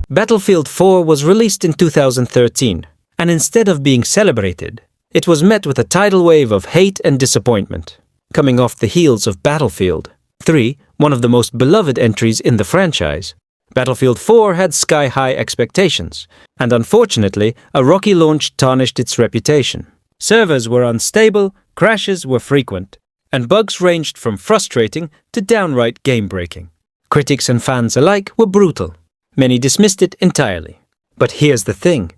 Battlefield 4 was released in 2013, and instead of being celebrated, it was met with a tidal wave of hate and disappointment. Coming off the heels of Battlefield 3, one of the most beloved entries in the franchise, Battlefield 4 had sky-high expectations, and unfortunately, a rocky launch tarnished its reputation. Servers were unstable, crashes were frequent, and bugs ranged from frustrating to downright game-breaking. Critics and fans alike were brutal. Many dismissed it entirely. But here's the thing.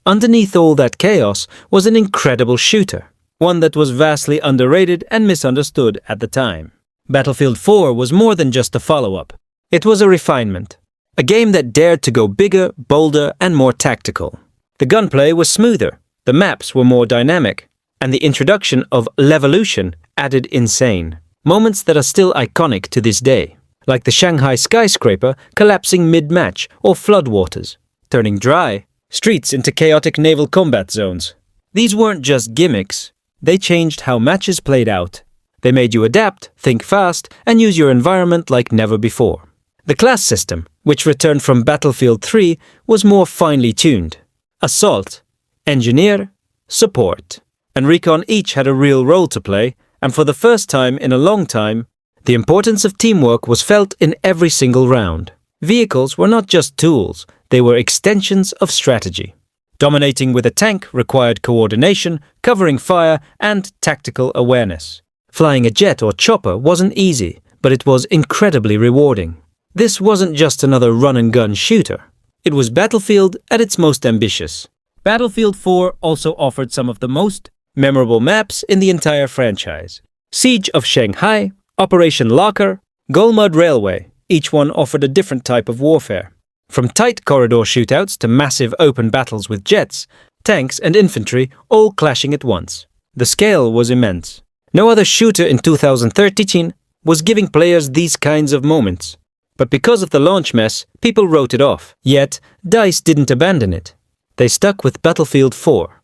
Underneath all that chaos was an incredible shooter, one that was vastly underrated and misunderstood at the time. Battlefield 4 was more than just a follow-up. It was a refinement. A game that dared to go bigger, bolder, and more tactical. The gunplay was smoother, the maps were more dynamic, and the introduction of Levolution added insane. Moments that are still iconic to this day, like the Shanghai skyscraper collapsing mid-match or floodwaters, turning dry streets into chaotic naval combat zones. These weren't just gimmicks, they changed how matches played out. They made you adapt, think fast, and use your environment like never before. The class system, which returned from Battlefield 3, was more finely tuned. Assault, Engineer, Support, and Recon each had a real role to play, and for the first time in a long time, the importance of teamwork was felt in every single round. Vehicles were not just tools, they were extensions of strategy. Dominating with a tank required coordination, covering fire, and tactical awareness. Flying a jet or chopper wasn't easy, but it was incredibly rewarding. This wasn't just another run-and-gun shooter. It was Battlefield at its most ambitious. Battlefield 4 also offered some of the most memorable maps in the entire franchise. Siege of Shanghai, Operation Locker, Golmud Railway, each one offered a different type of warfare. From tight corridor shootouts to massive open battles with jets, tanks and infantry all clashing at once. The scale was immense. No other shooter in 2013 was giving players these kinds of moments. But because of the launch mess, people wrote it off. Yet, DICE didn't abandon it. They stuck with Battlefield 4.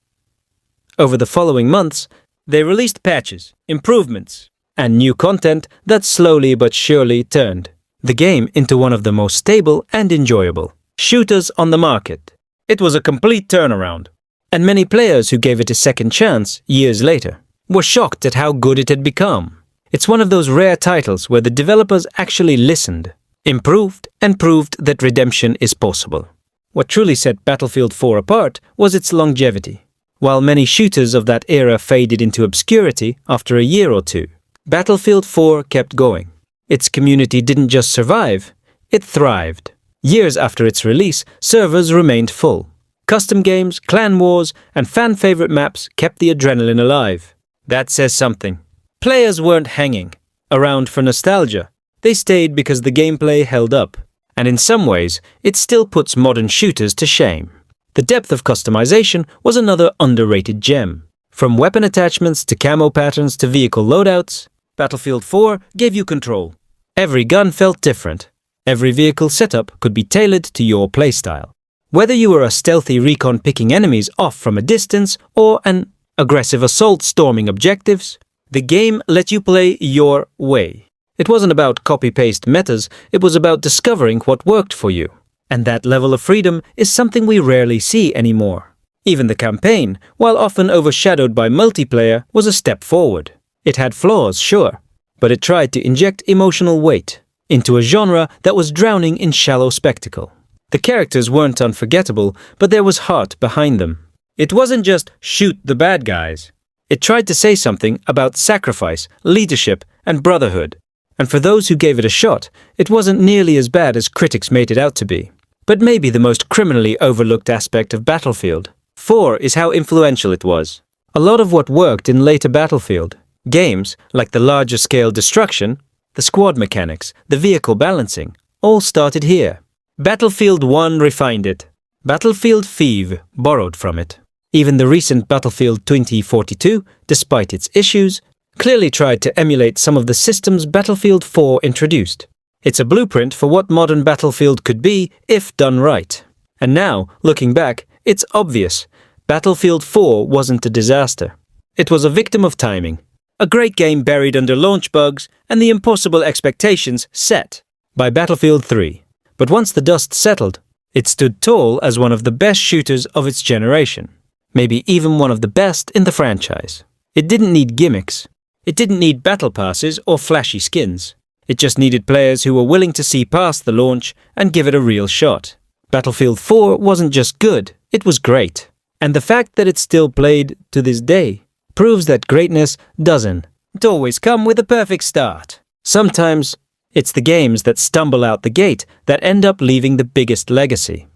Over the following months, they released patches, improvements, and new content that slowly but surely turned the game into one of the most stable and enjoyable shooters on the market. It was a complete turnaround, and many players who gave it a second chance years later were shocked at how good it had become. It's one of those rare titles where the developers actually listened, improved, and proved that redemption is possible. What truly set Battlefield 4 apart was its longevity. While many shooters of that era faded into obscurity after a year or two, Battlefield 4 kept going. Its community didn't just survive, it thrived. Years after its release, servers remained full. Custom games, clan wars, and fan-favorite maps kept the adrenaline alive. That says something. Players weren't hanging around for nostalgia. They stayed because the gameplay held up. And in some ways, it still puts modern shooters to shame. The depth of customization was another underrated gem. From weapon attachments to camo patterns to vehicle loadouts, Battlefield 4 gave you control. Every gun felt different. Every vehicle setup could be tailored to your playstyle. Whether you were a stealthy recon picking enemies off from a distance or an aggressive assault storming objectives, the game let you play your way. It wasn't about copy-paste metas, it was about discovering what worked for you. And that level of freedom is something we rarely see anymore. Even the campaign, while often overshadowed by multiplayer, was a step forward. It had flaws, sure, but it tried to inject emotional weight into a genre that was drowning in shallow spectacle. The characters weren't unforgettable, but there was heart behind them. It wasn't just shoot the bad guys. It tried to say something about sacrifice, leadership, and brotherhood. And for those who gave it a shot, it wasn't nearly as bad as critics made it out to be. But maybe the most criminally overlooked aspect of Battlefield 4 is how influential it was. A lot of what worked in later Battlefield games, like the larger-scale destruction, the squad mechanics, the vehicle balancing, all started here. Battlefield 1 refined it. Battlefield 5 borrowed from it. Even the recent Battlefield 2042, despite its issues, clearly tried to emulate some of the systems Battlefield 4 introduced. It's a blueprint for what modern Battlefield could be if done right. And now, looking back, it's obvious. Battlefield 4 wasn't a disaster. It was a victim of timing. A great game buried under launch bugs and the impossible expectations set by Battlefield 3. But once the dust settled, It stood tall as one of the best shooters of its generation, maybe even one of the best in the franchise. It didn't need gimmicks. It didn't need battle passes or flashy skins. It just needed players who were willing to see past the launch and give it a real shot. Battlefield 4 wasn't just good, it was great. And the fact that it's still played to this day proves that greatness doesn't always come with a perfect start. Sometimes it's the games that stumble out the gate that end up leaving the biggest legacy.